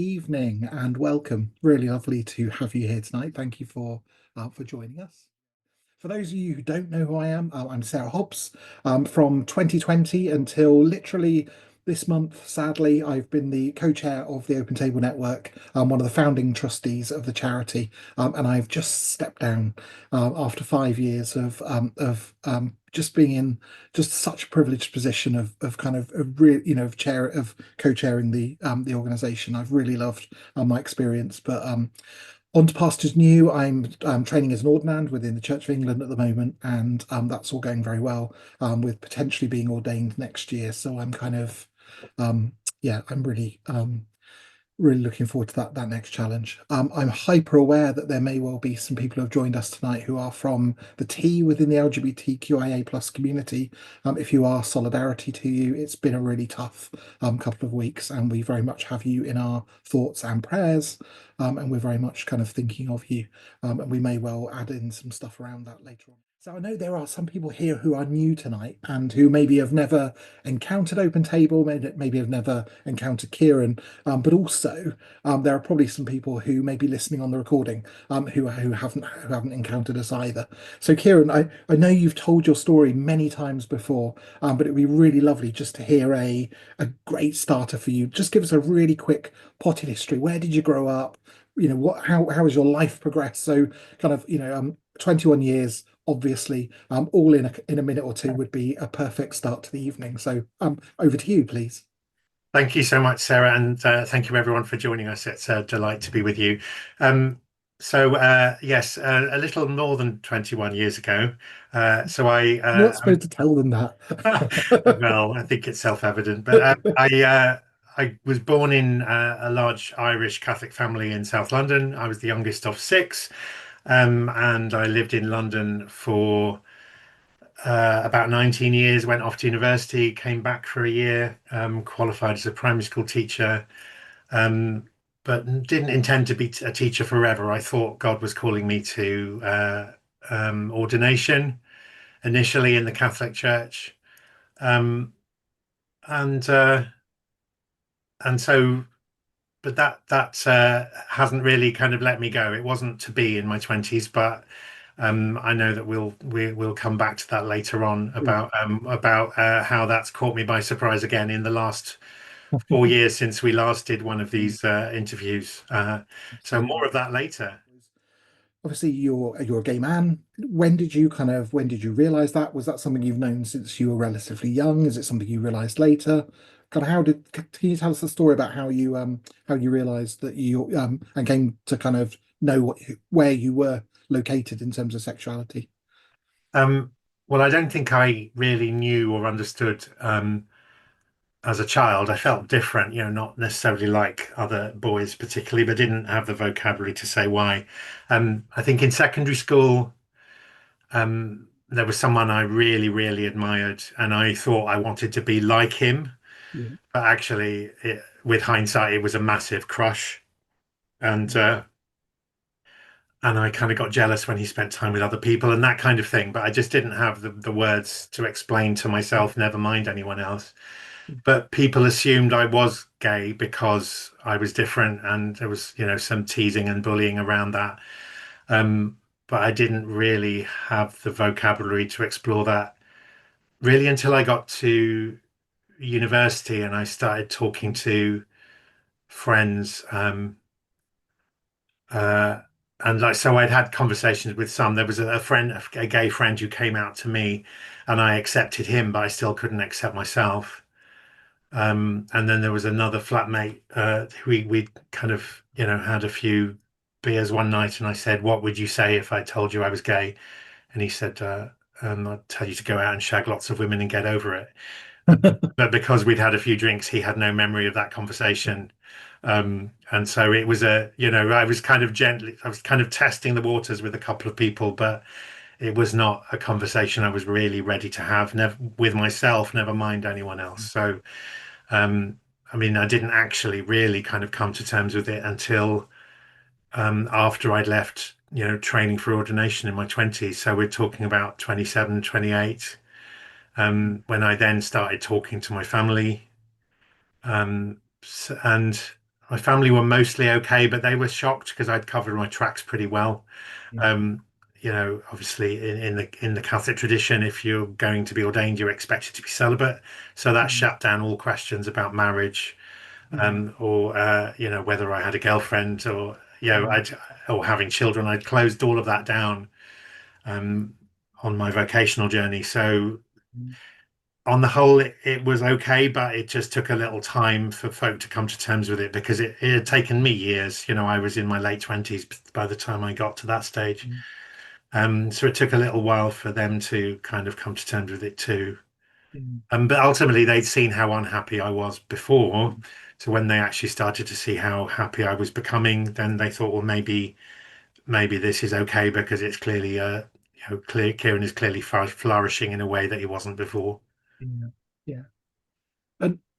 evening and welcome. Really lovely to have you here tonight. Thank you for joining us. For those of you who don't know who I am, I'm Sarah Hobbs. From 2020 until literally this month, sadly, I've been the co-chair of the Open Table Network, one of the founding trustees of the charity, and I've just stepped down after 5 years of just being in just such a privileged position of kind of a real, of co-chairing the organisation. I've really loved my experience, but on to pastures new. I'm training as an ordinand within the Church of England at the moment, and that's all going very well, with potentially being ordained next year. So I'm kind of, yeah, I'm really looking forward to that next challenge. I'm hyper aware that there may well be some people who have joined us tonight who are from the T within the LGBTQIA plus community. If you are, solidarity to you. It's been a really tough couple of weeks, and we very much have you in our thoughts and prayers. And we're very much kind of thinking of you. And we may well add in some stuff around that later on. So I know there are some people here who are new tonight and who maybe have never encountered Open Table, maybe have never encountered Kieran, but also there are probably some people who may be listening on the recording who haven't encountered us either. So Kieran, I know you've told your story many times before, but it'd be really lovely just to hear a great starter for you. Just give us a really quick potted history. Where did you grow up? How has your life progressed? So kind of 21 years. Obviously, all in a minute or two would be a perfect start to the evening. So over to you, please. Thank you so much, Sarah, and thank you everyone for joining us. It's a delight to be with you. Yes, a little more than 21 years ago. You're not supposed to tell them that. Well, I think it's self-evident, but I was born in a large Irish Catholic family in South London. I was the youngest of six, and I lived in London for about 19 years, went off to university, came back for a year, qualified as a primary school teacher, but didn't intend to be a teacher forever. I thought God was calling me to ordination, initially in the Catholic Church. Um, and and so but that hasn't really kind of let me go. It wasn't to be in my 20s, but I know that we'll come back to that later on about how that's caught me by surprise again in the last 4 years since we last did one of these interviews. So more of that later. Obviously, you're a gay man. When did you realize that? Was that something you've known since you were relatively young? Is it something you realized later? Kind of can you tell us the story about how you realized that you and came to kind of know where you were located in terms of sexuality? Um, well, I don't think I really knew or understood as a child. I felt different, not necessarily like other boys particularly, but didn't have the vocabulary to say why. I think in secondary school, there was someone I really, really admired, and I thought I wanted to be like him. Yeah. But actually, with hindsight, it was a massive crush, and and I kind of got jealous when he spent time with other people and that kind of thing. But I just didn't have the words to explain to myself, never mind anyone else. But people assumed I was gay because I was different, and there was, some teasing and bullying around that. But I didn't really have the vocabulary to explore that really until I got to university and I started talking to friends. Uh, and like, so I'd had conversations with some. There was a friend, a gay friend who came out to me, and I accepted him, but I still couldn't accept myself. And then there was another flatmate who we kind of, had a few beers one night, and I said, "What would you say if I told you I was gay?" And he said, "I'd tell you to go out and shag lots of women and get over it." But because we'd had a few drinks, he had no memory of that conversation. And so it was I was kind of testing the waters with a couple of people, but it was not a conversation I was really ready to have, never with myself, never mind anyone else. So, I mean, I didn't actually really kind of come to terms with it until after I'd left, training for ordination in my 20s. So we're talking about 27, 28, when I then started talking to my family. And My family were mostly okay, but they were shocked because I'd covered my tracks pretty well. Yeah. Um, obviously in the Catholic tradition, if you're going to be ordained, you're expected to be celibate. So that Mm, shut down all questions about marriage, mm, or whether I had a girlfriend or mm, or having children. I'd closed all of that down um, on my vocational journey. So mm, on the whole, it was okay, but it just took a little time for folk to come to terms with it because it had taken me years. I was in my late 20s by the time I got to that stage. mm, So it took a little while for them to kind of come to terms with it too. mm, But ultimately, they'd seen how unhappy I was before. So when they actually started to see how happy I was becoming, then they thought, well, maybe this is okay because it's clearly, Kieran is clearly flourishing in a way that he wasn't before. yeah. Yeah.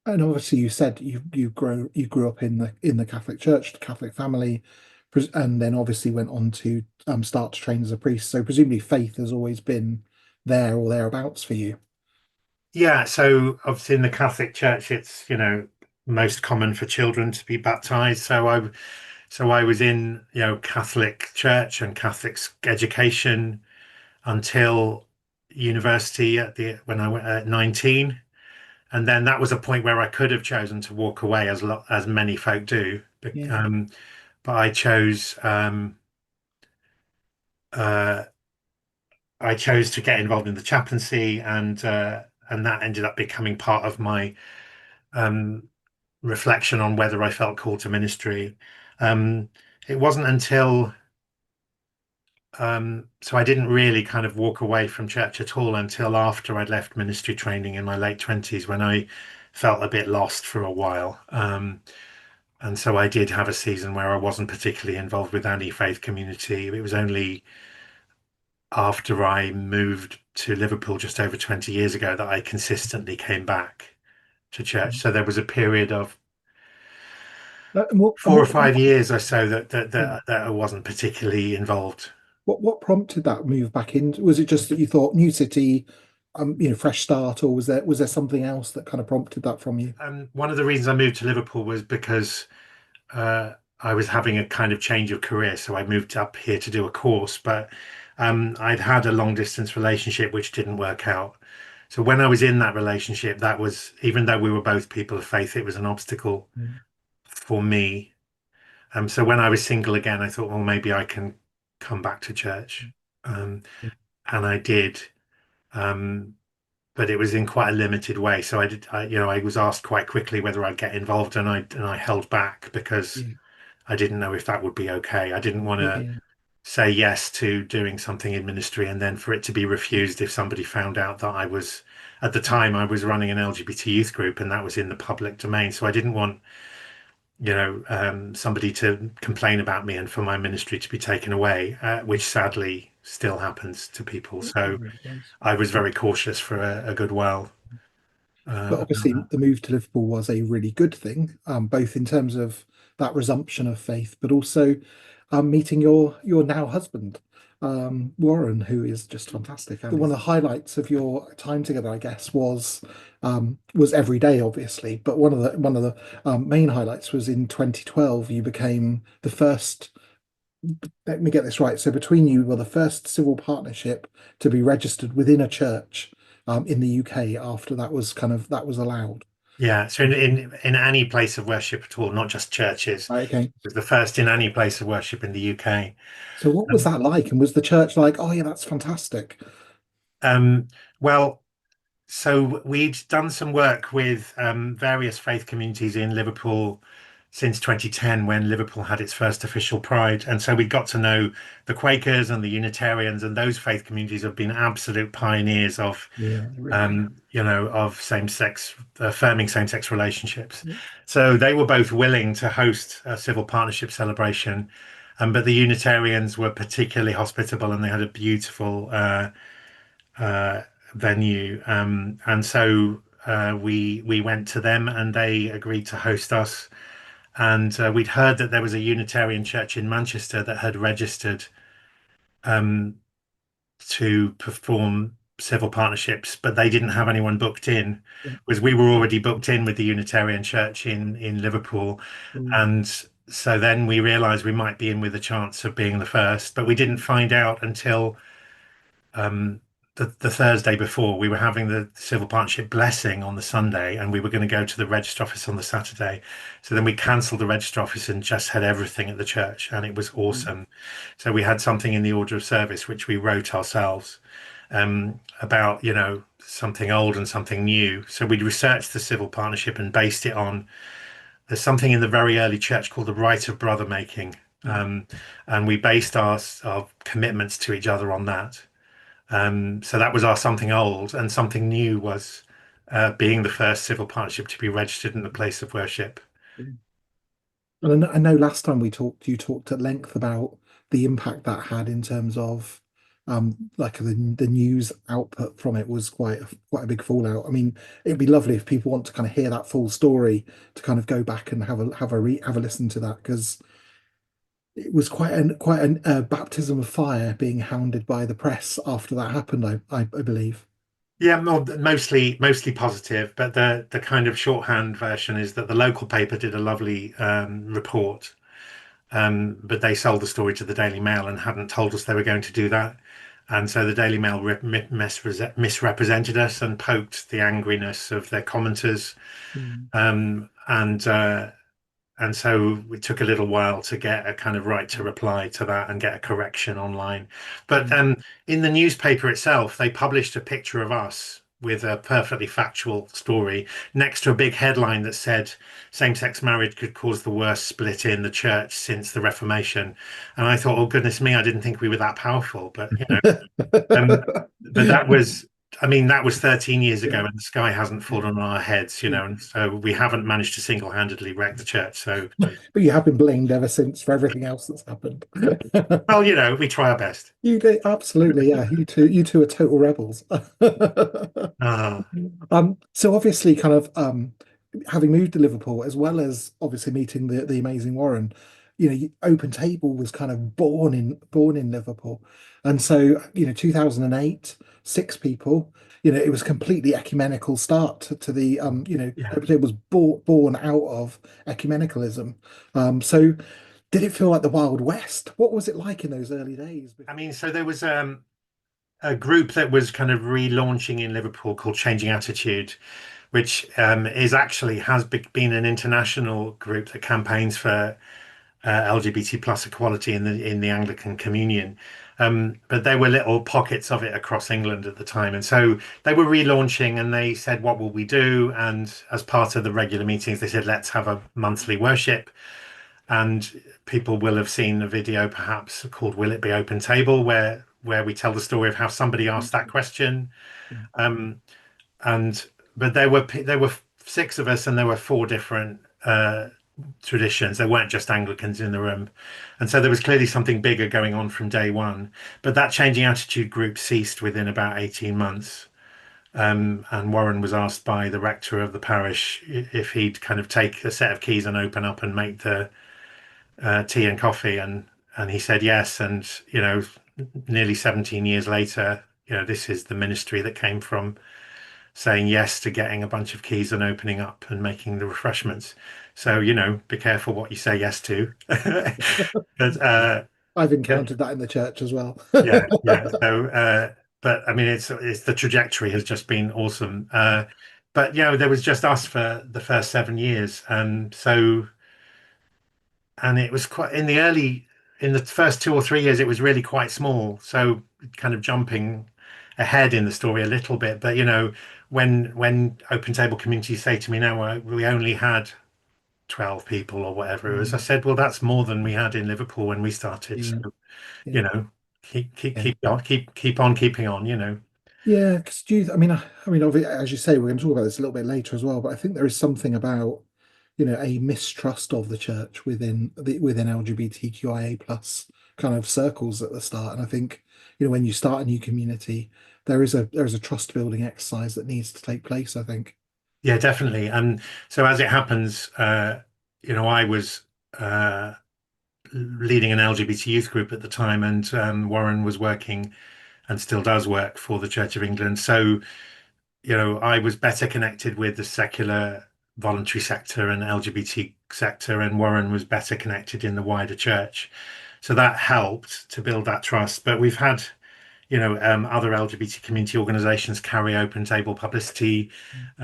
And obviously you said you grew up in the Catholic Church, the Catholic family, and then obviously went on to start to train as a priest. So presumably faith has always been there or thereabouts for you. Yeah, so obviously in the Catholic Church, it's most common for children to be baptized. So I was in Catholic Church and Catholic education until university when I went at 19, and then that was a point where I could have chosen to walk away as many folk do, Yeah. but uh, I chose to get involved in the chaplaincy, and that ended up becoming part of my um, reflection on whether I felt called to ministry. Um, it wasn't until so I didn't really kind of walk away from church at all until after I'd left ministry training in my late 20s when I felt a bit lost for a while. And so I did have a season where I wasn't particularly involved with any faith community. It was only after I moved to Liverpool just over 20 years ago that I consistently came back to church. Mm. So there was a period of And what and 4 or 5 years or so yeah, that I wasn't particularly involved. what prompted that move back in? Was it just that you thought new city, fresh start, or was there something else that kind of prompted that from you? One of the reasons I moved to Liverpool was because uh, I was having a kind of change of career. So I moved up here to do a course, but I'd had a long distance relationship which didn't work out. So when I was in that relationship, that was, even though we were both people of faith, it was an obstacle Mm, for me. So when I was single again, I thought, well, maybe I can come back to church. Um, yeah, and I did. Um, but it was in quite a limited way. So I was asked quite quickly whether I'd get involved, and I held back because yeah, I didn't know if that would be okay. I didn't want to yeah, say yes to doing something in ministry and then for it to be refused if somebody found out that at the time, I was running an LGBT youth group and that was in the public domain. So I didn't want, somebody to complain about me and for my ministry to be taken away, which sadly still happens to people. it So really does. I was very cautious for a good while. But About obviously, that. the move to Liverpool was a really good thing, both in terms of that resumption of faith, but also meeting your now husband, Warren, who is just fantastic. And one of the highlights of your time together, I guess, was every day, obviously. But one of the main highlights was in 2012. You became the first. Let me get this right. So between you were the first civil partnership to be registered within a church in the UK after that was allowed. Yeah, so in any place of worship at all, not just churches, Right, okay. it was the first in any place of worship in the UK. So what was Um, that like? And was the church like, oh yeah, that's fantastic? um, well, so we'd done some work with various faith communities in Liverpool since 2010 when Liverpool had its first official Pride. And so we got to know the Quakers and the Unitarians, and those faith communities have been absolute pioneers of Yeah, they really have. of same-sex, affirming same-sex relationships. So they were both willing to host a civil partnership celebration, but the Unitarians were particularly hospitable and they had a beautiful uh, venue. And so we went to them and they agreed to host us. And we'd heard that there was a Unitarian church in Manchester that had registered um, to perform civil partnerships, but they didn't have anyone booked in, Yeah. because we were already booked in with the Unitarian Church in Liverpool. Mm, And so then we realized we might be in with a chance of being the first, but we didn't find out until um, the Thursday before. We were having the civil partnership blessing on the Sunday, and we were going to go to the register office on the Saturday. So then we cancelled the register office and just had everything at the church, and it was mm, awesome. So we had something in the order of service which we wrote ourselves, about, something old and something new. So we'd researched the civil partnership and based it on, there's something in the very early church called the rite of brother making. mm, And we based our commitments to each other on that. So that was our something old, and something new was being the first civil partnership to be registered in the place of worship. mm. And I know last time we talked, you talked at length about the impact that had in terms of like the news output from it was quite a big fallout. I mean, it'd be lovely if people want to kind of hear that full story to kind of go back and have a listen to that, because it was quite a baptism of fire being hounded by the press after that happened, I believe. Yeah, mostly positive, but the kind of shorthand version is that the local paper did a lovely report, but they sold the story to the Daily Mail and hadn't told us they were going to do that. And so the Daily Mail misrepresented us and poked the angriness of their commenters. Mm, Um, and and so it took a little while to get a kind of right to reply to that and get a correction online. But mm, in the newspaper itself, they published a picture of us with a perfectly factual story next to a big headline that said same-sex marriage could cause the worst split in the church since the Reformation. And I thought, oh goodness me, I didn't think we were that powerful. But um, but that was, I mean, that was 13 years ago, Yeah, and the sky hasn't yeah, fallen on our heads, yeah. and so we haven't managed to single-handedly wreck the church. So, But you have been blamed ever since for everything else that's happened. well, we try our best. You do, absolutely, yeah. You two are total rebels. Ah, So obviously, kind of having moved to Liverpool, as well as obviously meeting the amazing Warren, Open Table was kind of born in Liverpool, and so 2008, 6 people. It was completely ecumenical start to the yeah. Open Table was born out of ecumenicalism. So did it feel like the Wild West? What was it like in those early days I before? mean, so there was a group that was kind of relaunching in Liverpool called Changing Attitude, which is actually been an international group that campaigns for LGBT plus equality in the Anglican Communion. But there were little pockets of it across England at the time. And so they were relaunching, and they said, what will we do? And as part of the regular meetings, they said, let's have a monthly worship. And people will have seen a video perhaps called Will It Be Open Table, where we tell the story of how somebody asked that question. Yeah. Um, and but there were 6 of us, and there were 4 different traditions. There weren't just Anglicans in the room. And so there was clearly something bigger going on from day one. But that changing attitude group ceased within about 18 months. And Warren was asked by the rector of the parish if he'd kind of take a set of keys and open up and make the tea and coffee. And he said yes. And, nearly 17 years later, this is the ministry that came from saying yes to getting a bunch of keys and opening up and making the refreshments. So, be careful what you say yes to. But I've but encountered that in the church as well. yeah, yeah. So but I mean it's the trajectory has just been awesome. But there was just us for the first 7 years. And it was quite in the first 2 or 3 years, it was really quite small. So kind of jumping ahead in the story a little bit. But when open table communities say to me now, we only had 12 people or whatever it was, I Mm, said, well, that's more than we had in Liverpool when we started. yeah, So, yeah, you know, yeah. keep on keeping on. Yeah, because I mean, as you say, we're going to talk about this a little bit later as well. But I think there is something about, a mistrust of the church within LGBTQIA plus kind of circles at the start. And I think, when you start a new community, there is a trust building exercise that needs to take place, I think. Yeah, definitely. And so as it happens, I was leading an LGBT youth group at the time, and Warren was working and still does work for the Church of England. So, I was better connected with the secular voluntary sector and LGBT sector, and Warren was better connected in the wider church. So that helped to build that trust. But we've had, other LGBT community organisations carry open table publicity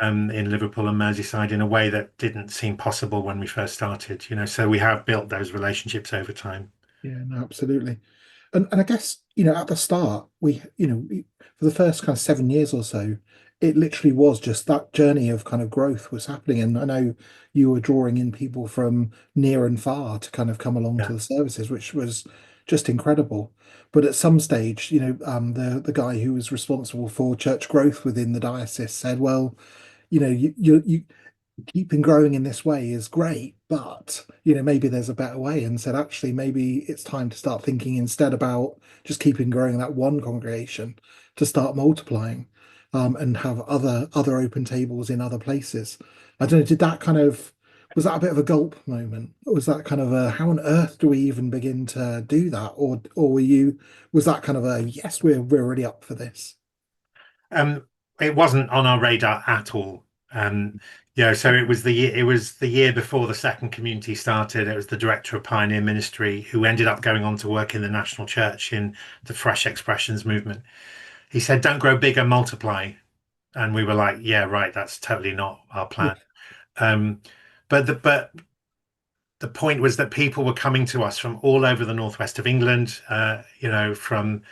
in Liverpool and Merseyside in a way that didn't seem possible when we first started. So we have built those relationships over time. Yeah, no, absolutely. And I guess, at the start, for the first kind of 7 years or so, it literally was just that journey of kind of growth was happening. And I know you were drawing in people from near and far to kind of come along Yeah. to the services, which was just incredible. But at some stage, the guy who was responsible for church growth within the diocese said, well, you keeping growing in this way is great, but maybe there's a better way, and said actually maybe it's time to start thinking instead about just keeping growing that one congregation, to start multiplying, and have other open tables in other places. I don't know, was that a bit of a gulp moment? Or was that kind of a how on earth do we even begin to do that? Or was that kind of a yes, we're already up for this? Um, it wasn't on our radar at all. So it was the year before the second community started. It was the director of Pioneer Ministry who ended up going on to work in the National Church in the Fresh Expressions movement. He said, "Don't grow bigger, multiply." And we were like, "Yeah, right. That's totally not our Yeah, plan." Um, but the point was that people were coming to us from all over the northwest of England. From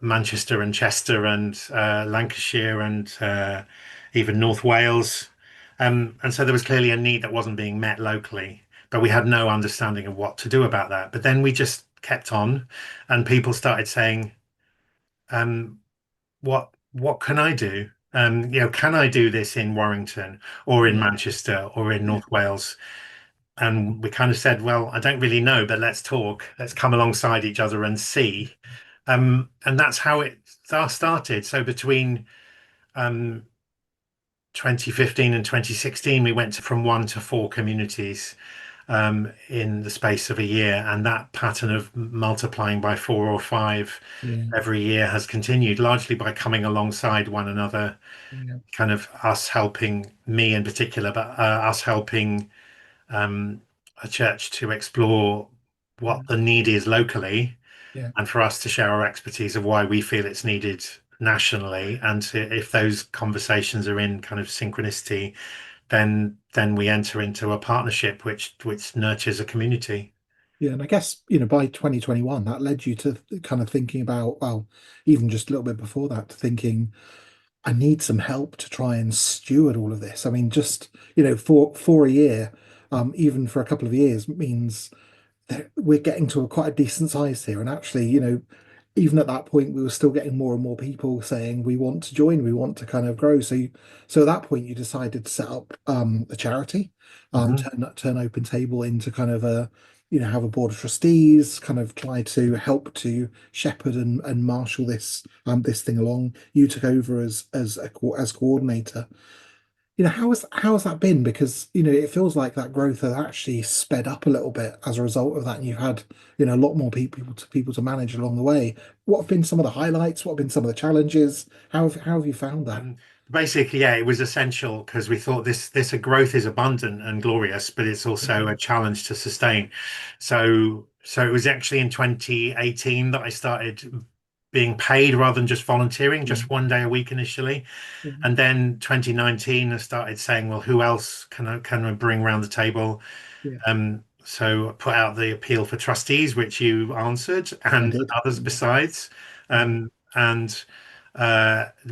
Manchester and Chester and Lancashire and even North Wales. And so there was clearly a need that wasn't being met locally, but we had no understanding of what to do about that. But then we just kept on, and people started saying, "What can I do? Can I do this in Warrington or in yeah, Manchester or in yeah, North Wales?" And we kind of said, well, I don't really know, but let's talk. Let's come alongside each other and see. And that's how it started. So between um, 2015 and 2016, we went from one to four communities in the space of a year. And that pattern of multiplying by four or five yeah, every year has continued, largely by coming alongside one another, yeah, kind of us helping me in particular, but us helping um, a church to explore yeah, what the need is locally, yeah. and for us to share our expertise of why we feel it's needed nationally. And if those conversations are in kind of synchronicity, then we enter into a partnership which nurtures a community. Yeah, and I guess, by 2021, that led you to kind of thinking about, well, even just a little bit before that, to thinking, I need some help to try and steward all of this. I mean, just, for a year, even for a couple of years, means that we're getting to quite a decent size here. And actually, even at that point, we were still getting more and more people saying we want to join, we want to kind of grow. So at that point, you decided to set up a charity, Mhm. turn Open Table into kind of have a board of trustees, kind of try to help to shepherd and marshal this thing along. You took over as coordinator. How has that been? Because, it feels like that growth has actually sped up a little bit as a result of that, and you've had, a lot more people to manage along the way. What have been some of the highlights? What have been some of the challenges? How have you found that? Um, Basically, yeah, it was essential because we thought this growth is abundant and glorious, but it's also a challenge to sustain. So it was actually in 2018 that I started being paid rather than just volunteering, Yeah, just one day a week initially. yeah, And then 2019, I started saying, well, who else can I bring around the table? yeah. So I put out the appeal for trustees, which you answered, I and did. others Yeah, besides. yeah, And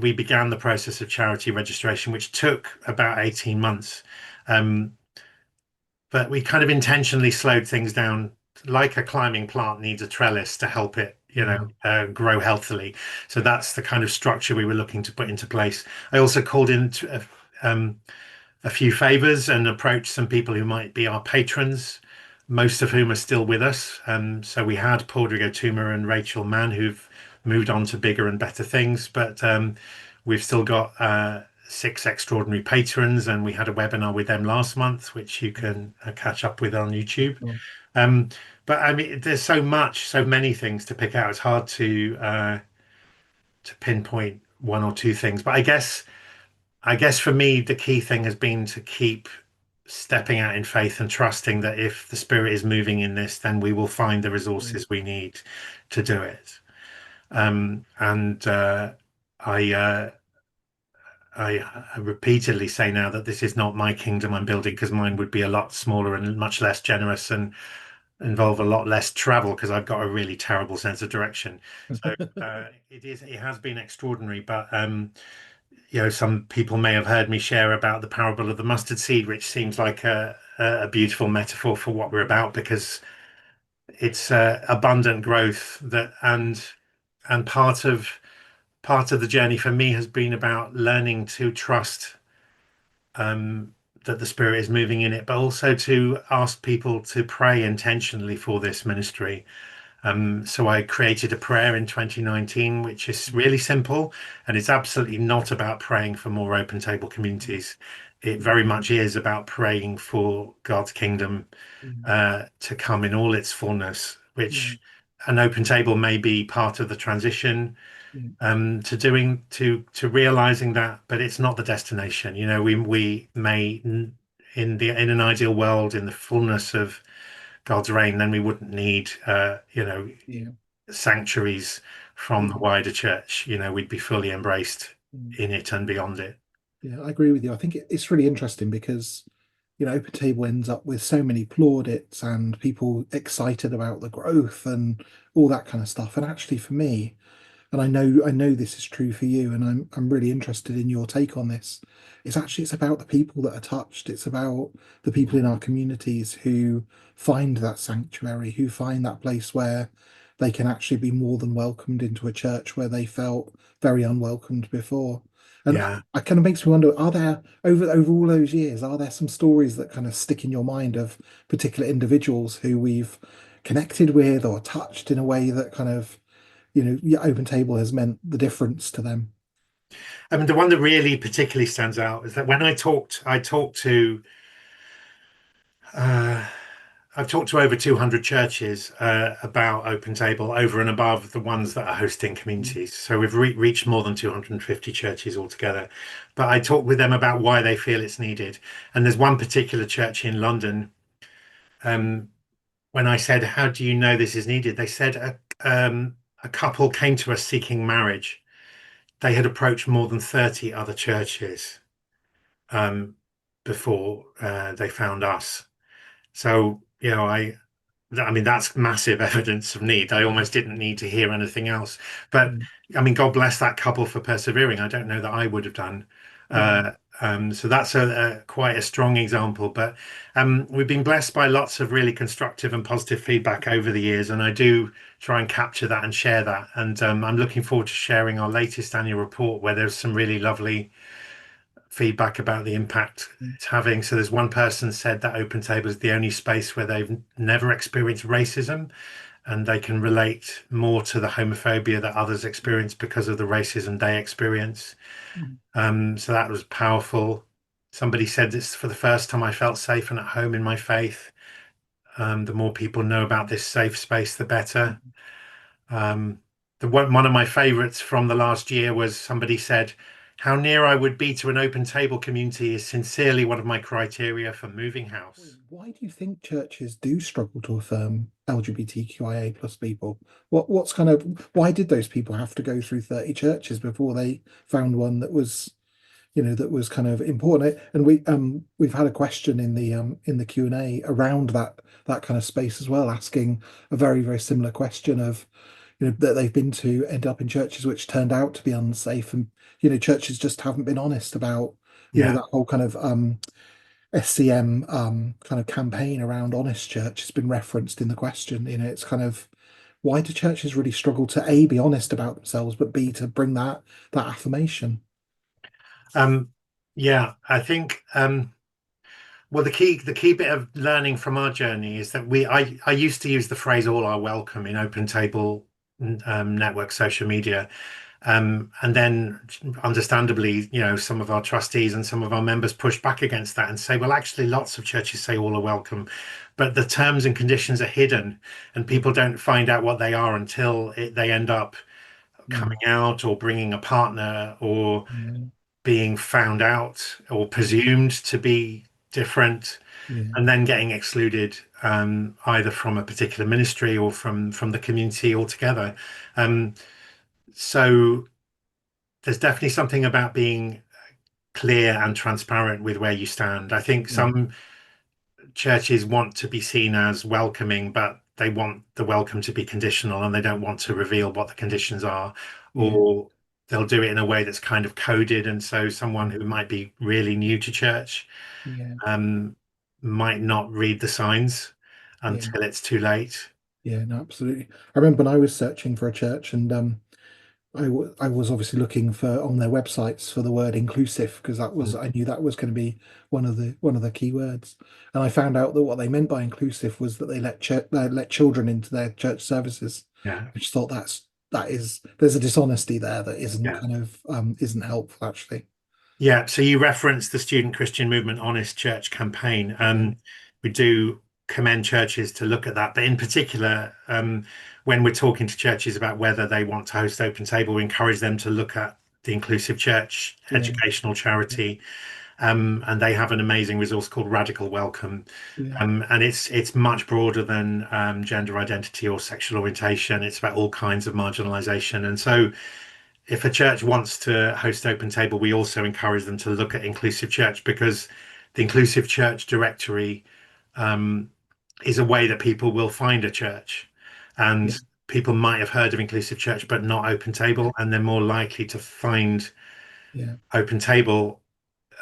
we began the process of charity registration, which took about 18 months. Um, but we kind of intentionally slowed things down, like a climbing plant needs a trellis to help it, yeah, grow healthily. So that's the kind of structure we were looking to put into place. I also called in a few favors and approached some people who might be our patrons, most of whom are still with us. So we had Paul Rodrigo Tuma and Rachel Mann who've moved on to bigger and better things, but we've still got six extraordinary patrons, and we had a webinar with them last month, which you can catch up with on YouTube. sure. Um, but I mean, there's so many things to pick out. It's hard to to pinpoint one or two things. But I guess for me, the key thing has been to keep stepping out in faith and trusting that if the Spirit is moving in this, then we will find the Mm, resources we need to do it. And I, uh, I repeatedly say now that this is not my kingdom I'm building, because mine would be a lot smaller and much less generous and involve a lot less travel, because I've got a really terrible sense of direction. So it has been extraordinary, but some people may have heard me share about the parable of the mustard seed, which seems like a beautiful metaphor for what we're about, because it's abundant growth and part of the journey for me has been about learning to trust that the Spirit is moving in it, but also to ask people to pray intentionally for this ministry. So I created a prayer in 2019, which is really simple, and it's absolutely not about praying for more open table communities. It very much is about praying for God's kingdom mm, to come in all its fullness, mm, which an open table may be part of the transition mm, to realizing that, but it's not the destination. We may in an ideal world, in the fullness of God's reign, then we wouldn't need yeah, sanctuaries from the yeah, wider church. We'd be fully embraced mm, in it and beyond it. yeah. I agree with you. I think it's really interesting because Open Table ends up with so many plaudits and people excited about the growth and all that kind of stuff. And actually, for me, and I know this is true for you, and I'm really interested in your take on this. It's about the people that are touched. It's about the people in our communities who find that sanctuary, who find that place where they can actually be more than welcomed into a church where they felt very unwelcomed before. And Yeah. it kind of makes me wonder, are there over all those years, are there some stories that kind of stick in your mind of particular individuals who we've connected with or touched in a way that kind of your open table has meant the difference to them? I mean, the one that really particularly stands out is that when I talked to uh, I've talked to over 200 churches about Open Table, over and above the ones that are hosting Mm, communities. So we've reached more than 250 churches altogether. But I talked with them about why they feel it's needed. And there's one particular church in London. Um, when I said, "How do you know this is needed?" They said a couple came to us seeking marriage. They had approached more than 30 other churches um, before they found us. So, I mean, that's massive evidence of need. I almost didn't need to hear anything else. But mm, I mean, God bless that couple for persevering. I don't know that I would have done. mm, Uh, so that's a quite a strong example. But we've been blessed by lots of really constructive and positive feedback over the years, and I do try and capture that and share that. And I'm looking forward to sharing our latest annual report, where there's some really lovely feedback about the impact mm, it's having. So there's one person said that Open Table is the only space where they've never experienced racism, and they can relate more to the homophobia that others experience because of the racism they experience. mm, So that was powerful. Somebody said this for the first time I felt safe and at home in my faith. The more people know about this safe space, the better. mm. Um, one of my favorites from the last year was somebody said, "How near I would be to an open table community is sincerely one of my criteria for moving house." Why do you think churches do struggle to affirm LGBTQIA plus people? What's kind of why did those people have to go through 30 churches before they found one that was that was kind of important? And we've had a question in the Q&A around that kind of space as well, asking a very, very similar question of that they've been to end up in churches which turned out to be unsafe, and churches just haven't been honest about Yeah. that whole kind of SCM kind of campaign around honest church has been referenced in the question. It's kind of, why do churches really struggle to A, be honest about themselves, but B, to bring that affirmation? Um, yeah, I think well, the key bit of learning from our journey is that I used to use the phrase "all are welcome" in Open Table network social media. And then, understandably, some of our trustees and some of our members push back against that and say, well, actually, lots of churches say all are welcome, but the terms and conditions are hidden, and people don't find out what they are until they end up coming Mm. out or bringing a partner or Yeah. being found out or presumed to be different, Yeah. and then getting excluded, either from a particular ministry or from the community altogether. Um, so there's definitely something about being clear and transparent with where you stand. I think Yeah. some churches want to be seen as welcoming, but they want the welcome to be conditional and they don't want to reveal what the conditions are, Yeah. or they'll do it in a way that's kind of coded. And so someone who might be really new to church Yeah. um, might not read the signs Yeah. until it's too late. Yeah. No, absolutely. I remember when I was searching for a church, and I was obviously looking for on their websites for the word inclusive, because that was, Mm. I knew that was going to be one of the key words. And I found out that what they meant by inclusive was that they let children into their church services. Yeah, I just thought there's a dishonesty there that isn't yeah. kind of isn't helpful actually. Yeah, so you referenced the Student Christian Movement Honest Church campaign. Yeah. We do commend churches to look at that, but in particular, when we're talking to churches about whether they want to host Open Table, we encourage them to look at the Inclusive Church Yeah. educational charity, and they have an amazing resource called Radical Welcome, Yeah. and it's much broader than gender identity or sexual orientation. It's about all kinds of marginalization, and so if a church wants to host Open Table, we also encourage them to look at Inclusive Church, because the Inclusive Church directory um, is a way that people will find a church. And Yeah. people might have heard of Inclusive Church, but not Open Table, and they're more likely to find Yeah. Open Table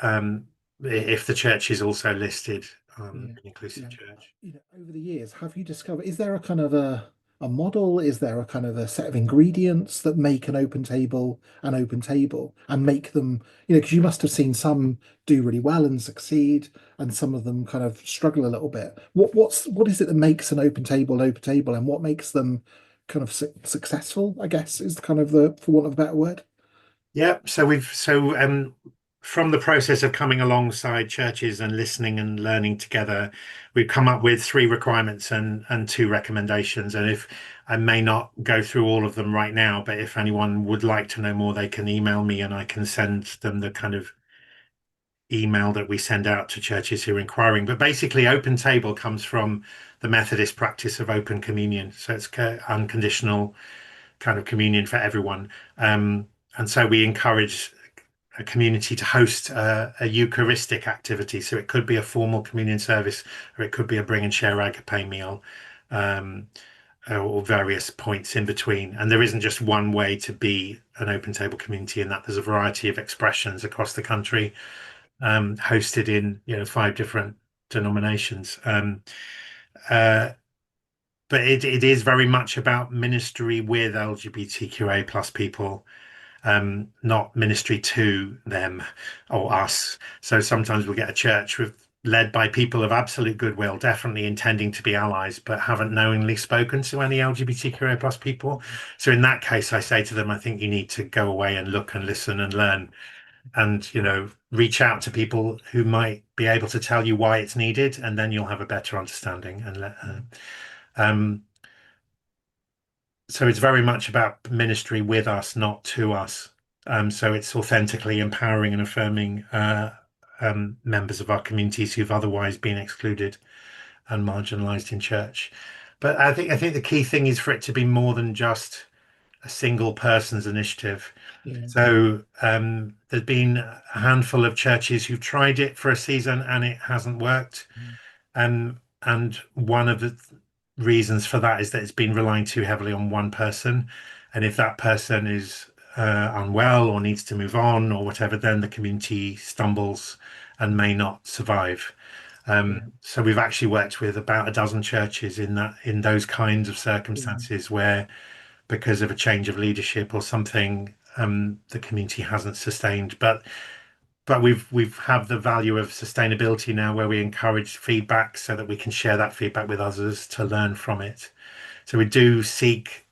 um, if the church is also listed Yeah. in Inclusive Yeah. Church. Over the years, have you discovered, is there a kind of a model? Is there a kind of a set of ingredients that make an open table and make them, because you must have seen some do really well and succeed, and some of them kind of struggle a little bit. What is it that makes an open table, and what makes them kind of successful, I guess, is kind of the, for want of a better word. Yeah, from the process of coming alongside churches and listening and learning together, we've come up with three requirements and two recommendations. And if I may not go through all of them right now, but if anyone would like to know more, they can email me and I can send them the kind of email that we send out to churches who are inquiring. But basically, Open Table comes from the Methodist practice of open communion. So it's unconditional kind of communion for everyone. And so we encourage a community to host a Eucharistic activity. So it could be a formal communion service, or it could be a bring and share agape meal, um, or various points in between. And there isn't just one way to be an open table community, in that there's a variety of expressions across the country, hosted in 5 different denominations. Uh, but it is very much about ministry with LGBTQA plus people, not ministry to them or us. So sometimes we'll get a church led by people of absolute goodwill, definitely intending to be allies, but haven't knowingly spoken to any LGBTQA plus people. So in that case, I say to them, I think you need to go away and look and listen and learn, and reach out to people who might be able to tell you why it's needed, and then you'll have a better understanding. Um, so it's very much about ministry with us, not to us. So it's authentically empowering and affirming members of our communities who've otherwise been excluded and marginalized in church. But I think the key thing is for it to be more than just a single person's initiative. Yeah. So there's been a handful of churches who've tried it for a season and it hasn't worked. And one of the reasons for that is that it's been relying too heavily on one person. And if that person is unwell or needs to move on or whatever, then the community stumbles and may not survive. Yeah. So we've actually worked with about a dozen churches in those kinds of Yeah. circumstances where, because of a change of leadership or something, the community hasn't sustained. But we've have the value of sustainability now, where we encourage feedback so that we can share that feedback with others to learn from it. So we do seek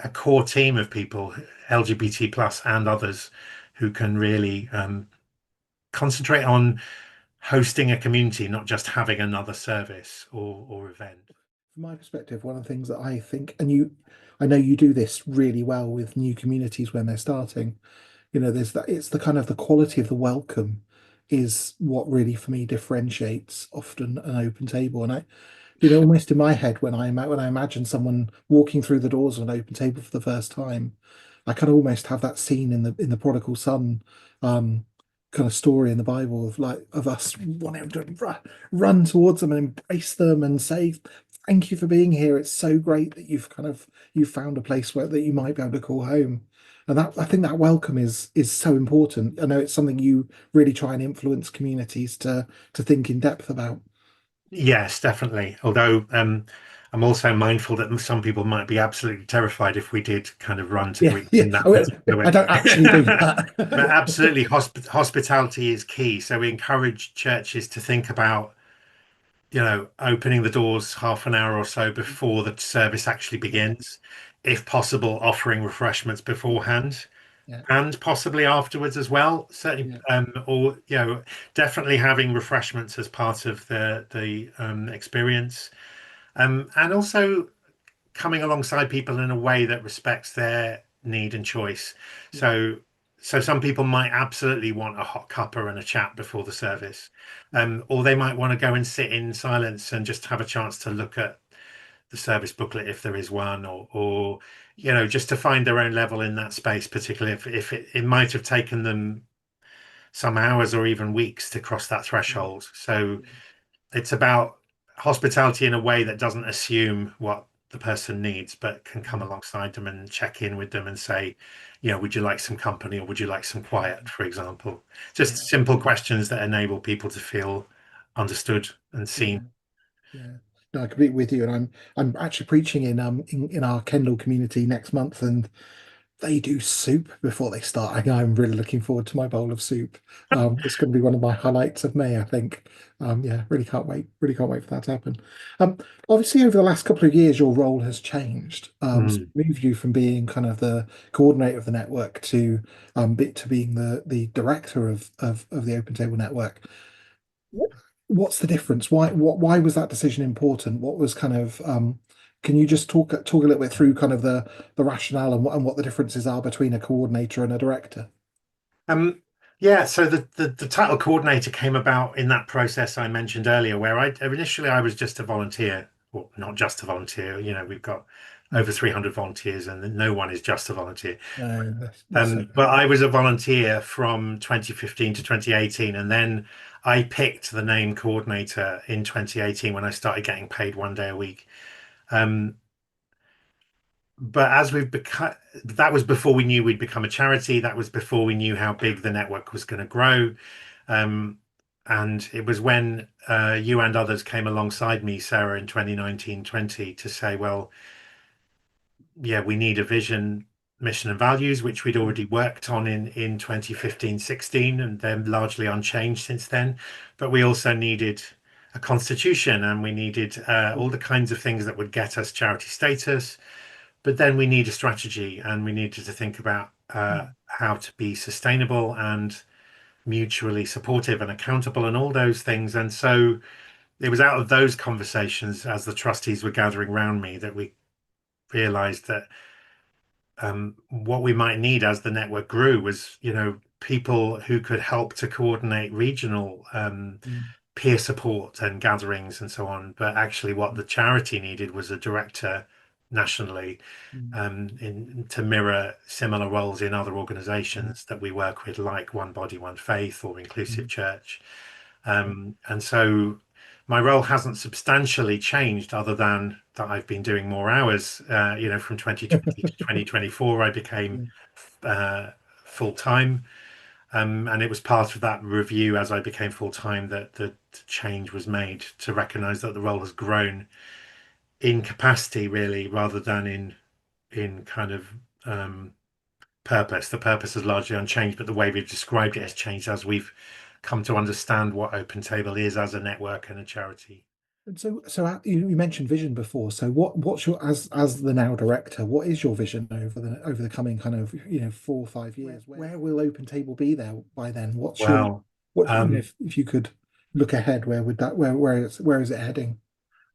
a core team of people, LGBT plus and others, who can really concentrate on hosting a community, not just having another service or event. From my perspective, one of the things that I think, and I know you do this really well with new communities when they're starting. There's that, it's the kind of the quality of the welcome is what really for me differentiates often an open table. And almost in my head when I imagine someone walking through the doors of an open table for the first time, I kind of almost have that scene in the prodigal son um, kind of story in the Bible of like of us wanting to run towards them and embrace them and say, "Thank you for being here. It's so great that you've found a place where that you might be able to call home." And that I think that welcome is so important. I know it's something you really try and influence communities to think in depth about. Yes, definitely. Although I'm also mindful that some people might be absolutely terrified if we did kind of run to Yeah, greet them yeah. in that Oh, particular I way. don't actually do But that. absolutely, hospitality is key. So we encourage churches to think about, opening the doors half an hour or so before the service actually Yeah, begins. If possible, offering refreshments beforehand yeah, and possibly afterwards as well. Certainly, yeah, or definitely having refreshments as part of the experience, and also coming alongside people in a way that respects their need and choice. yeah, So some people might absolutely want a hot cuppa and a chat before the service, yeah, or they might want to go and sit in silence and just have a chance to look at the service booklet if there is one, or just to find their own level in that space, particularly if it might have taken them some hours or even weeks to cross that yeah, threshold. So yeah, it's about hospitality in a way that doesn't assume what the person needs, but can come yeah, alongside them and check in with them and say, would you like some company or would you like some quiet, for example? Just yeah, simple questions that enable people to feel understood and yeah, seen. yeah. No, I completely with you, and I'm actually preaching in our Kendall community next month, and they do soup before they start. I'm really looking forward to my bowl of soup. It's going to be one of my highlights of May, I think. Yeah, really can't wait. Really can't wait for that to happen. Um, Obviously, over the last couple of years, your role has changed. So Mm. moved you from being kind of the coordinator of the network to being the director of the Open Table Network. What's the difference? Why was that decision important? What was kind of can you just talk a little bit through kind of the rationale and what the differences are between a coordinator and a director? Um, yeah, so the title coordinator came about in that process I mentioned earlier, where I was just a volunteer, well, not just a volunteer. We've got Mm. over 300 volunteers, and no one is just a volunteer. No, that's so But I was a volunteer from 2015 to 2018, and then I picked the name coordinator in 2018 when I started getting paid 1 day a week. Um, but as we've become, that was before we knew we'd become a charity. That was before we knew how big the network was going to grow. Um, and it was when you and others came alongside me, Sarah, in 2019-20 to say, well, yeah, we need a vision, mission, and values, which we'd mm, already worked on in 2015-16, and they're largely unchanged since then. But we also needed a constitution, and we needed all the kinds of things that would get us charity status. But then we need a strategy, and we needed to think about mm, how to be sustainable and mutually supportive and accountable and all those things. And so it was out of those conversations as the trustees were gathering around me that we realized that what we might need as the network grew was, people who could help to coordinate regional mm, peer support and gatherings and so on. But actually, what the charity needed was a director nationally, mm, to mirror similar roles in other mm, organizations that we work with, like One Body, One Faith or Inclusive mm, Church. yeah, And so my role hasn't substantially changed other than that I've been doing more hours. From 2020 to 2024, I became yeah, uh, full time. And it was part of that review as I became full time that the change was made to recognize that the role has grown in capacity, really, rather than in kind of um, purpose. The purpose is largely unchanged, but the way we've described it has changed as we've come to understand what Open Table is as a network and a charity. And you mentioned vision before. So what's your as the now director? What is your vision over the coming kind of 4 or 5 years? Where will Open Table be there by then? What's your Well, what um, if you could look ahead? Where would that where is it heading?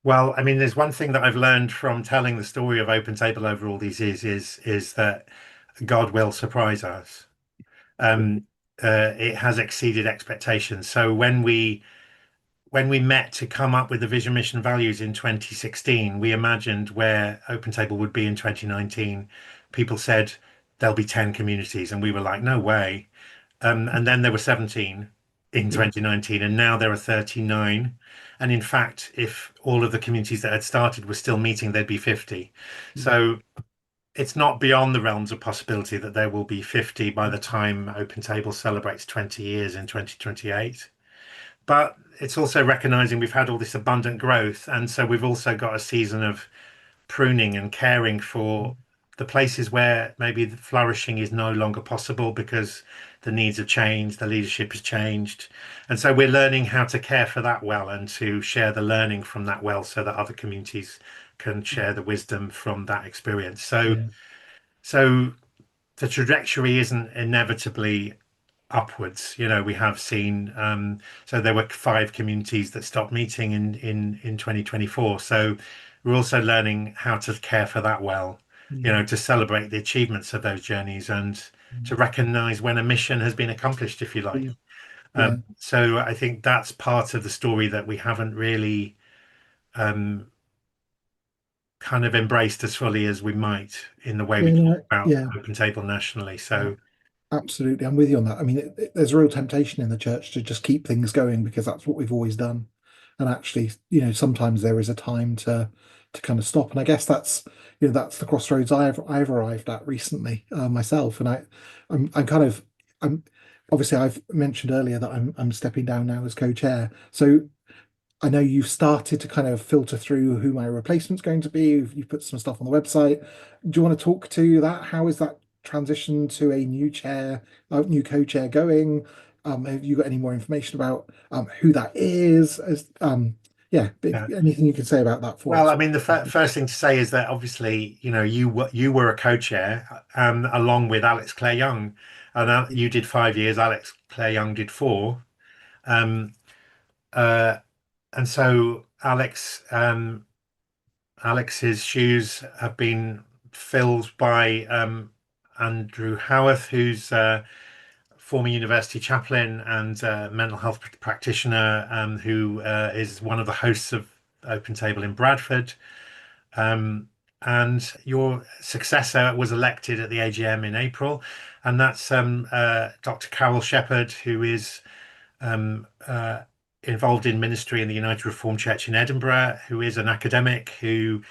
Well, I mean, there's one thing that I've learned from telling the story of Open Table over all these years is that God will surprise us. Yeah. Um, it has exceeded expectations. So when we met to come up with the vision, mission, values in 2016, we imagined where Open Table would be in 2019. People said there'll be 10 communities, and we were like, no way. And then there were 17 in Yeah. 2019, and now there are 39. And in fact, if all of the communities that had started were still meeting, there'd be 50. Mm. So it's not beyond the realms of possibility that there will be 50 by the time Open Table celebrates 20 years in 2028. But it's also recognizing we've had all this abundant growth. And so we've also got a season of pruning and caring for the places where maybe the flourishing is no longer possible because the needs have changed, the leadership has changed. And so we're learning how to care for that well and to share the learning from that well so that other communities can share the wisdom from that experience. So Yeah. so the trajectory isn't inevitably upwards. We have seen so there were 5 communities that stopped meeting in 2024. So we're also learning how to care for that well, Mm. to celebrate the achievements of those journeys and Mm. to recognize when a mission has been accomplished, if you like. Yeah. Yeah. So I think that's part of the story that we haven't really um, kind of embraced as fully as we might in the way we Yeah. talk No, about yeah. Open Table nationally. Uh, So Absolutely, I'm with you on that. I mean, there's a real temptation in the church to just keep things going because that's what we've always done. And actually, sometimes there is a time to kind of stop. And I guess that's the crossroads I've arrived at recently myself. And I'm kind of I'm obviously I've mentioned earlier that I'm stepping down now as co-chair. So I know you've started to kind of filter through who my replacement's going to be. You've put some stuff on the website. Do you want to talk to that? How is that transition to a new co-chair going? Have you got any more information about who that is? Yeah, yeah. anything you can say about that for Well, us? I mean, the first thing to say is that obviously, you were a co-chair along with Alex Clare Young, and you did 5 years. Alex Clare Young did 4, um, uh, and so Alex's shoes have been filled by Andrew Howarth, who's former university chaplain and mental health practitioner, who is one of the hosts of Open Table in Bradford. Um, and your successor was elected at the AGM in April, and that's Dr. Carol Shepherd, who is um, involved in ministry in the United Reformed Church in Edinburgh, who is an academic who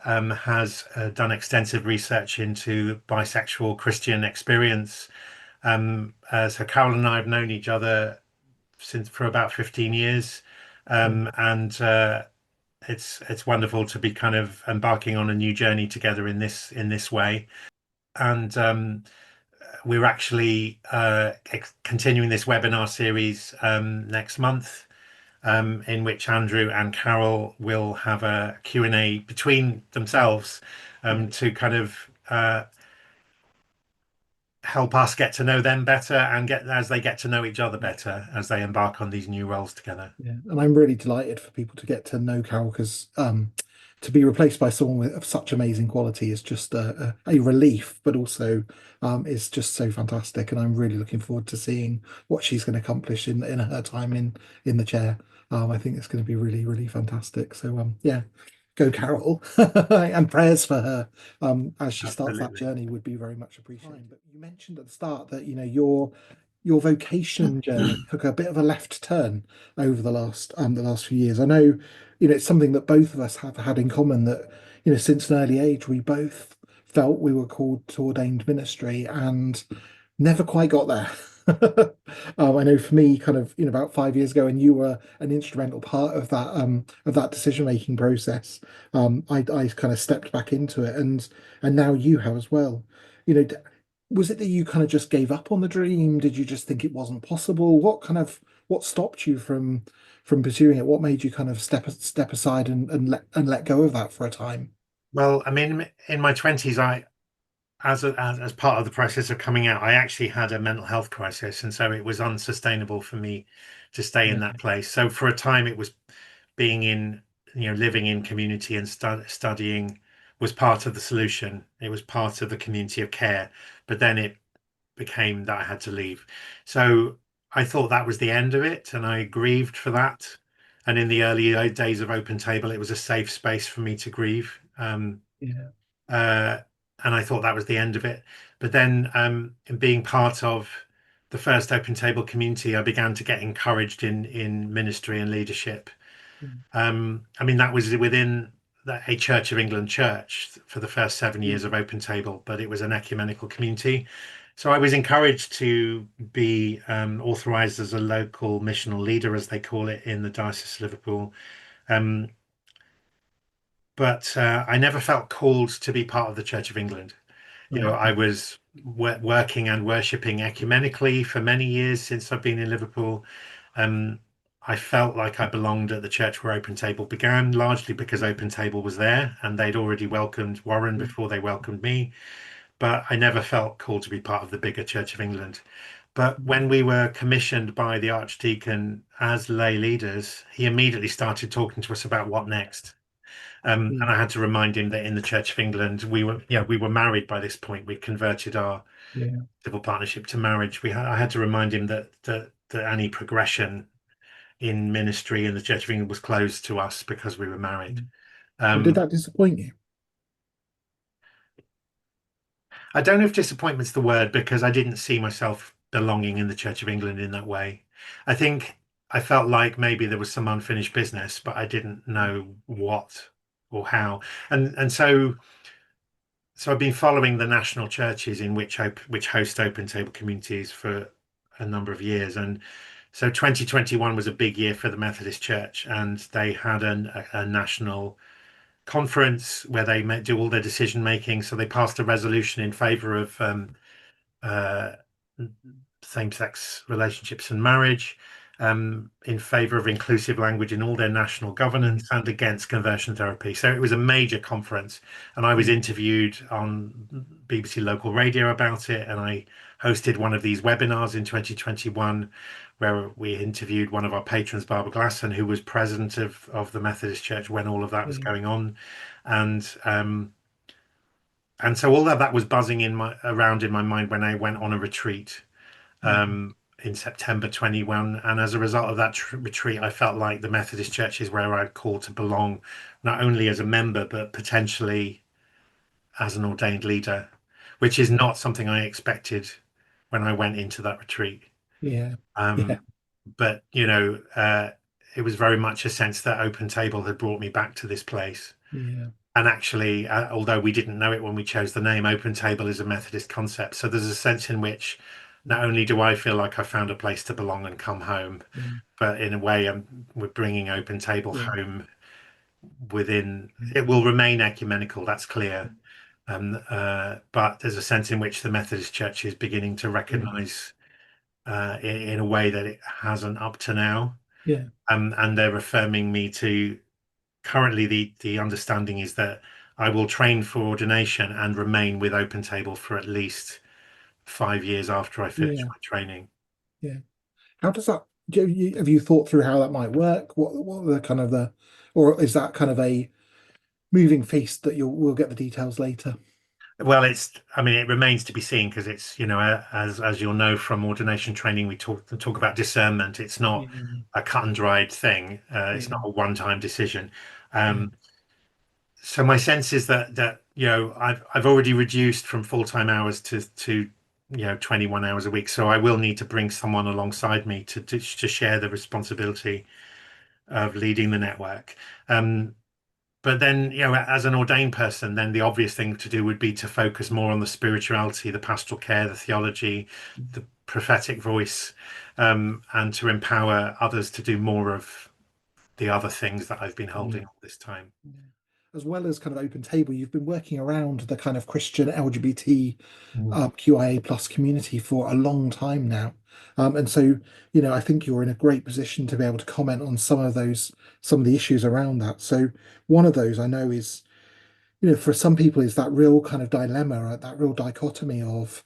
has done extensive research into bisexual Christian experience. So Carol and I have known each other since for about 15 years, and it's wonderful to be kind of embarking on a new journey together in this way. And we're actually continuing this webinar series next month, in which Andrew and Carol will have a Q&A between themselves to kind of help us get to know them better and get as they get to know each other better as they embark on these new roles together. Yeah, and I'm really delighted for people to get to know Carol because to be replaced by someone of such amazing quality is just a relief, but also is just so fantastic. And I'm really looking forward to seeing what she's going to accomplish in her time in the chair. I think it's going to be really, really fantastic. So yeah, go Carol, and prayers for her as she starts that Absolutely. journey would be very much appreciated. But you mentioned at the start that your vocation journey took a bit of a left turn over the last few years. I know, it's something that both of us have had in common that, since an early age, we both felt we were called to ordained ministry and never quite got there. I know for me, kind of, about 5 years ago, and you were an instrumental part of that decision-making process. I kind of stepped back into it, and now you have as well. You know, was it that you kind of just gave up on the dream? Did you just think it wasn't possible? What stopped you from pursuing it? What made you kind of step aside and let go of that for a time? Well, I mean, in my 20s, as part of the process of coming out, I actually had a mental health crisis, and so it was unsustainable for me to stay in that Okay. place. So for a time, it was being in living in community and studying was part of the solution. It was part of the community of care, but then it became that I had to leave. So I thought that was the end of it, and I grieved for that. And in the early days of Open Table, it was a safe space for me to grieve. Yeah. Uh, and I thought that was the end of it. But then, in being part of the first Open Table community, I began to get encouraged in ministry and leadership. Mm. I mean, that was within a Church of England church for the first 7 years Mm. of Open Table, but it was an ecumenical community. So I was encouraged to be authorized as a local missional leader, as they call it, in the Diocese of Liverpool. Um, but I never felt called to be part of the Church of England. I Okay. was working and worshipping ecumenically for many years since I've been in Liverpool. Um, I felt like I belonged at the church where Open Table began, largely because Open Table was there and they'd already welcomed Warren Mm. before they welcomed me. But I never felt called to be part of the bigger Church of England. But Mm. when we were commissioned by the Archdeacon as lay leaders, he immediately started talking to us about what next. And Mm. I had to remind him that in the Church of England, we were married by this point. We converted our Yeah. civil partnership to marriage. I had to remind him that any progression in ministry in the Church of England was closed to us because we were married. Mm. Well, did Um, that disappoint you? I don't know if disappointment's the word because I didn't see myself belonging in the Church of England in that way. I think I felt like maybe there was some unfinished business, but I didn't know what or how. And so I've been following the national churches in which host open table communities for a number of years, and so 2021 was a big year for the Methodist Church, and they had a national conference where they do all their decision making. So they passed a resolution in favour of uh, same-sex relationships and marriage, in favour of inclusive language in all their national Mm. governance, and against conversion therapy. So it was a major conference, and I was Mm. interviewed on BBC local radio about it, and I hosted one of these webinars in 2021 where we interviewed one of our patrons, Barbara Glasson, who was president of the Methodist Church when all of that was Yeah. going on. And so all of that was buzzing around in my mind when I went on a retreat Mm. in September 21. And as a result of that retreat, I felt like the Methodist Church is where I'd called to belong, not only as a member, but potentially as an ordained leader, which is Mm. not something I expected when I went into that retreat. Yeah. Um, Yeah. but, it was very much a sense that Open Table had brought me back to this place. Yeah. And actually, although we didn't know it when we chose the name, Open Table is a Methodist concept. So there's a sense in which not Mm. only do I feel like I found a place to belong and come home, Yeah. but in a way, we're bringing Open Table Yeah. home within. Mm. It will remain ecumenical, that's clear. Mm. But there's a sense in which the Methodist Church is beginning to Yeah. recognise in a way that it hasn't up to now. Yeah. And they're affirming me to currently the understanding is that I will train for ordination and remain with Open Table for at least 5 years after I finish Yeah. my training. Yeah. How does that, have you thought through how that might work? What are the kind of or is that kind of a moving feast that we'll get the details later? Well, I mean, it remains to be seen because it's, as you'll know from ordination training, we talk about discernment. It's not Yeah. a cut and dried thing. It's not Yeah. a one-time decision. Yeah. So my sense is that I've already reduced from full-time hours to 21 hours a week. So I will need to bring someone alongside me to share the responsibility of leading the network. But then, as an ordained person, then the obvious thing to do would be to focus more on the spirituality, the pastoral care, the theology, the prophetic voice, and to empower others to do more of the other things that I've been Yeah. holding all this time. Yeah. As well as kind of Open Table, you've been working around the kind of Christian LGBT QIA plus community for a long time now. And so, I think you're in a great position to be able to comment on some of the issues around that. So one of those I know is, for some people, is that real kind of dilemma, right? That real dichotomy of,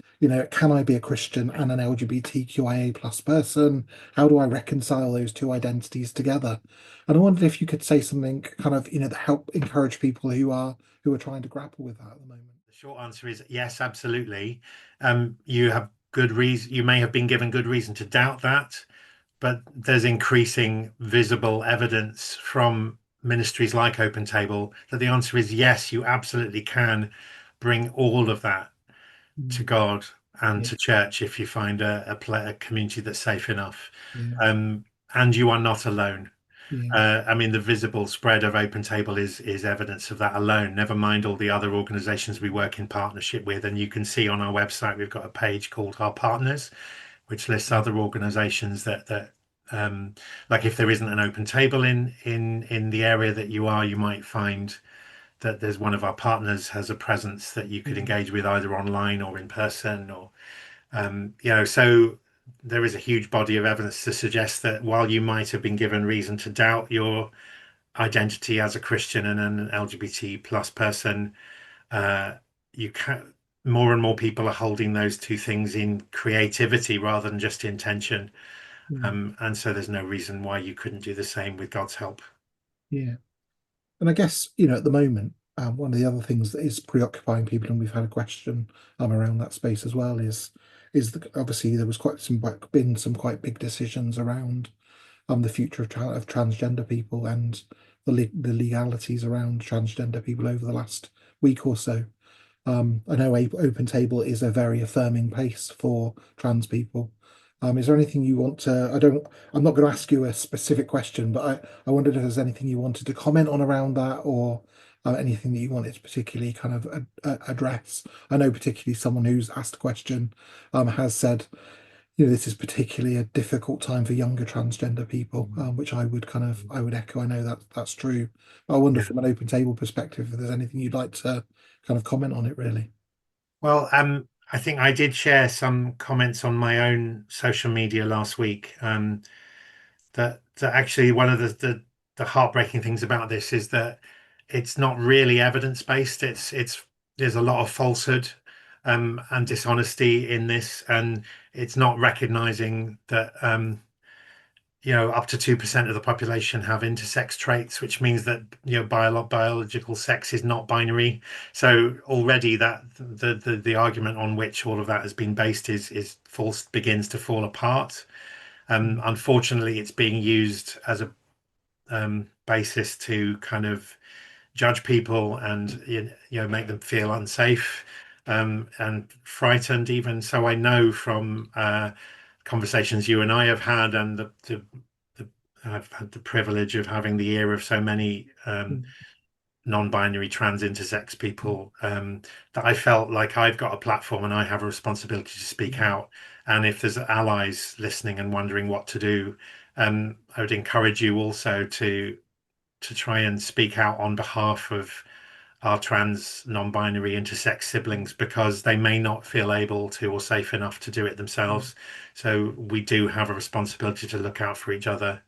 can I be a Christian and an LGBTQIA plus person? How do I reconcile those two identities together? And I wondered if you could say something kind of, to help encourage people who are trying to grapple with that at the moment. The short answer is yes, absolutely. You have good reason. You may have been given good reason to doubt that, but there's increasing visible evidence from ministries like Open Table that the answer is yes, you absolutely can bring all of that to Mm. God and Yeah, to church if you find a community that's safe enough. yeah, Um, and you are not alone. yeah, I mean, the visible spread of Open Table is evidence of that alone. Never mind all the other organisations we work in partnership with. And you can see on our website we've got a page called Our Partners, which lists other organisations that like if there isn't an Open Table in the area that you are, you might find that there's one of our partners has a presence that you could yeah, engage with either online or in person or so there is a huge body of evidence to suggest that while you might have been given reason to doubt your identity as a Christian and an LGBT plus person, uh, you can more and more people are holding those two things in creativity rather than just intention. mm, And so there's no reason why you couldn't do the same with God's help. yeah. And I guess, at the moment, one of the other things that is preoccupying people, and we've had a question around that space as well, is that obviously there was been some quite big decisions around the future of transgender people and the legalities around transgender people over the last week or so. I know Open Table is a very affirming place for trans people. Is there anything you want to? I'm not going to ask you a specific question, but I wondered if there's anything you wanted to comment on around that, or anything that you wanted to particularly kind of address. I know particularly someone who's asked a question has said, this is particularly a difficult time for younger transgender people, which I would echo. I know that that's true. I wonder Yeah. from an Open Table perspective if there's anything you'd like to kind of comment on it, really. Well, I think I did share some comments on my own social media last week. That actually one of the heartbreaking things about this is that it's not really evidence based. It's there's a lot of falsehood and dishonesty in this, and it's not recognizing that up to 2% of the population have intersex traits, which means that biological sex is not binary. So already that the argument on which all of that has been based is false, begins to fall apart. Mm, Unfortunately, it's being used as a basis to kind of judge people and make them feel unsafe and frightened even. So I know from conversations you and I have had and the I've had the privilege of having the ear of so many mm, non-binary trans intersex mm, people that I felt like I've got a platform and I have a responsibility to speak mm, out. And if there's allies listening and wondering what to do, I would encourage you also to try and speak out on behalf of our trans, non-binary, intersex siblings because they may not feel able to or safe enough to do it mm, themselves. So we do have a responsibility to look out for each other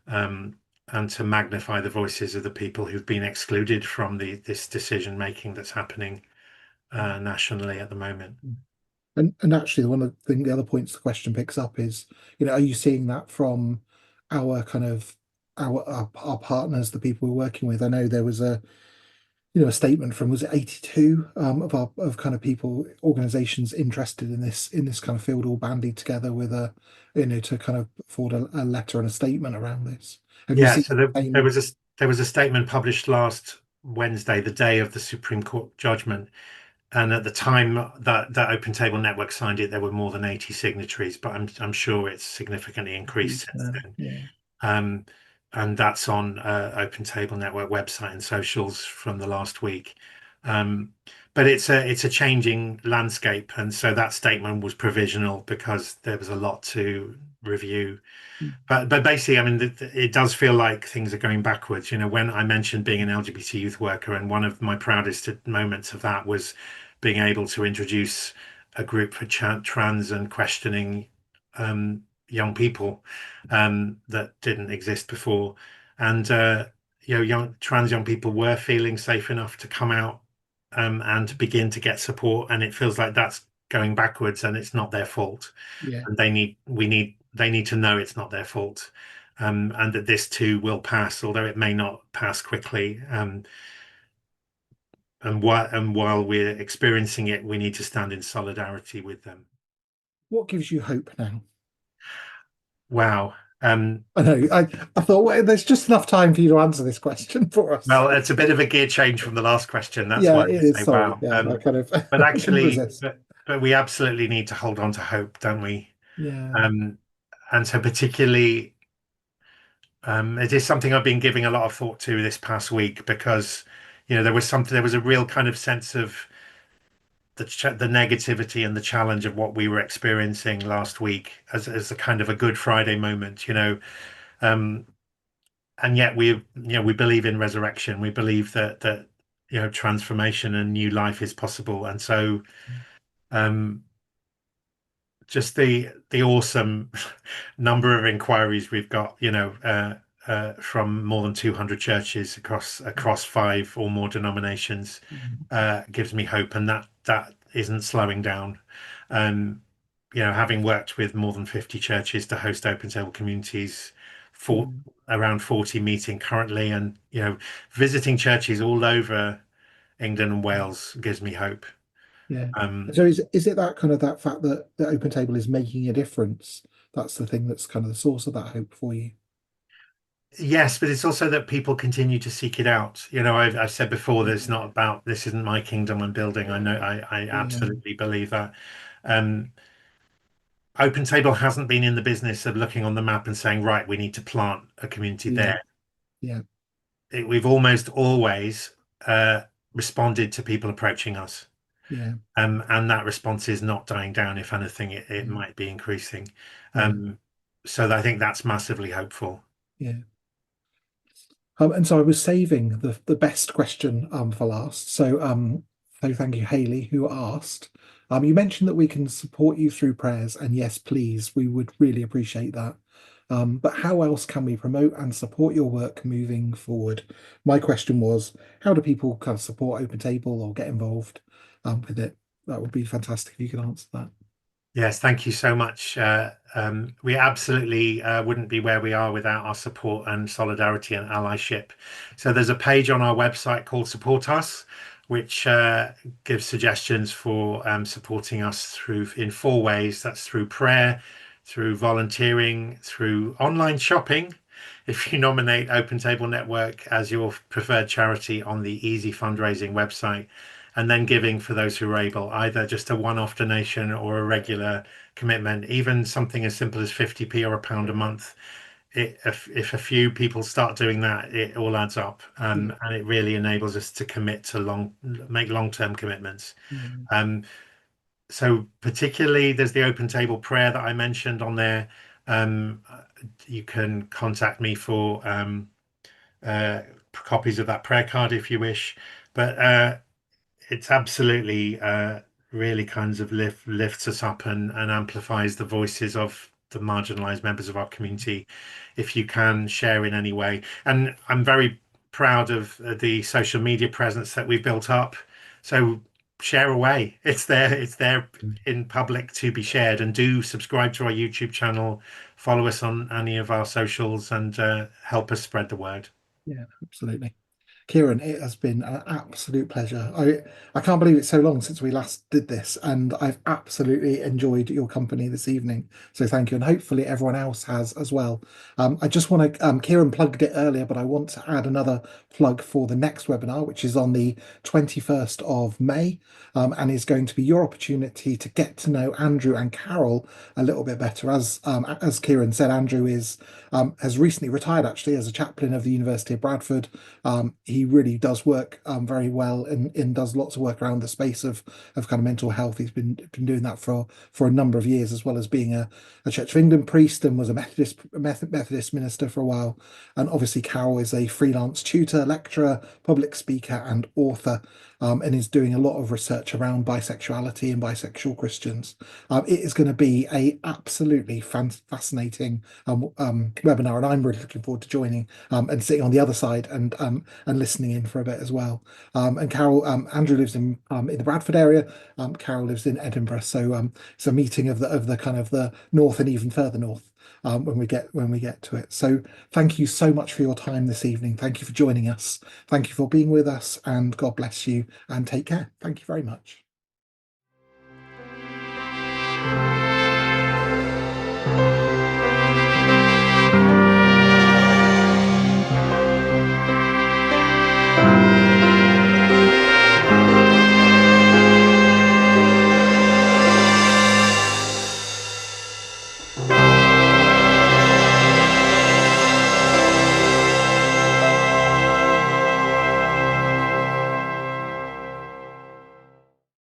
um, and to magnify the voices of the people who've been excluded from this decision making that's happening nationally at the moment. mm. And actually, the other points the question picks up is, are you seeing that from our kind of our partners, the people we're working with? I know there was a statement from, was it 82 of kind of people, organizations interested in this kind of field, all bandied together with to kind of forward a letter and a statement around this. Have you Yeah, seen so the there same? was a statement published last Wednesday, the day of the Supreme Court judgment. And at the time that Open Table Network signed it, there were more than 80 signatories, but I'm sure it's significantly increased since then. Yeah. Um, and that's on Open Table Network website and socials from the last week. Um, but it's a changing landscape, and so that statement was provisional because there was a lot to review. But basically, I mean, it does feel like things are going backwards. When I mentioned being an LGBT youth worker, and one of my proudest moments of that was being able to introduce a group for trans and questioning young people that didn't exist before. And trans young people were feeling safe enough to come out and to begin to get support, and it feels like that's going backwards, and it's not their fault. Yeah. And they need to know it's not their fault, and that this too will pass, although it may not pass quickly. And while we're experiencing it, we need to stand in solidarity with them. What gives you hope now? Wow. I know. I thought, well, there's just enough time for you to answer this question for us. Well, it's a bit of a gear change from the last question. That's Yeah, why it I is. say Sorry. wow. Yeah, I kind of But couldn't actually, resist. but we absolutely need to hold on to hope, don't we? Yeah. And so particularly, it is something I've been giving a lot of thought to this past week, because there was a real kind of sense of the negativity and the challenge of what we were experiencing last week as a kind of a Good Friday moment, um, and yet we believe in resurrection. We believe that transformation and new life is possible, and so um, just the awesome number of inquiries we've got, from more than 200 churches across five or more denominations, gives me hope, and that isn't slowing down. Um, having worked with more than 50 churches to host open table communities, for around 40 meeting currently, and visiting churches all over England and Wales gives me hope. Yeah. Um, So is it that kind of that fact that the Open Table is making a difference? That's the thing that's kind of the source of that hope for you. Yes, but it's also that people continue to seek it out. I've said before that it's Yeah. not about, this isn't my kingdom I'm building. I know, I Yeah. absolutely believe that. Um, Open Table hasn't been in the business of looking on the map and saying, right, we need to plant a community Yeah. there. Yeah. We've almost always uh, responded to people approaching us. Yeah. And that response is not dying down. If anything, it Yeah. might be increasing. Yeah. So I think that's massively hopeful. Yeah. And so I was saving the best question for last. So thank you, Haley, who asked. You mentioned that we can support you through prayers, and yes, please, we would really appreciate that. But how else can we promote and support your work moving forward? My question was, how do people kind of support Open Table or get involved with it? That would be fantastic if you could answer that. Yes, thank you so much. We absolutely wouldn't be where we are without our support and solidarity and allyship. So there's a page on our website called Support Us, which gives suggestions for supporting us through in four ways. That's through prayer, through volunteering, through online shopping. If you nominate Open Table Network as your preferred charity on the Easy Fundraising website, and then giving for those who are able, either just a one-off donation or a regular commitment, even something as simple as 50p or £1 a month. If a few people start doing that, it all adds up, Yeah. and it really enables us to commit to make long-term commitments. Yeah. So particularly, there's the Open Table prayer that I mentioned on there. Um, you can contact me for copies of that prayer card if you wish, but it's absolutely really kinds of lifts us up and amplifies the voices of the marginalized members of our community, if you can share in any way. And I'm very proud of the social media presence that we've built up. So share away. It's there in public to be shared. And do subscribe to our YouTube channel, follow us on any of our socials, and help us spread the word. Yeah, absolutely. Kieran, it has been an absolute pleasure. I can't believe it's so long since we last did this, and I've absolutely enjoyed your company this evening. So thank you, and hopefully everyone else has as well. I just want to, Kieran plugged it earlier, but I want to add another plug for the next webinar, which is on the 21st of May, and is going to be your opportunity to get to know Andrew and Carol a little bit better. As Kieran said, Andrew has recently retired actually as a chaplain of the University of Bradford. He really does work very well and does lots of work around the space of kind of mental health. He's been doing that for a number of years, as well as being a Church of England priest, and was a Methodist minister for a while. And obviously Carol is a freelance tutor, lecturer, public speaker and author. and is doing a lot of research around bisexuality and bisexual Christians. It is going to be a absolutely fascinating webinar, and I'm really looking forward to joining and sitting on the other side and listening in for a bit as well. And Carol, Andrew lives in the Bradford area. Carol lives in Edinburgh, so it's a meeting of the kind of the north and even further north when we get to it. So thank you so much for your time this evening. Thank you for joining us. Thank you for being with us, and God bless you and take care. Thank you very much.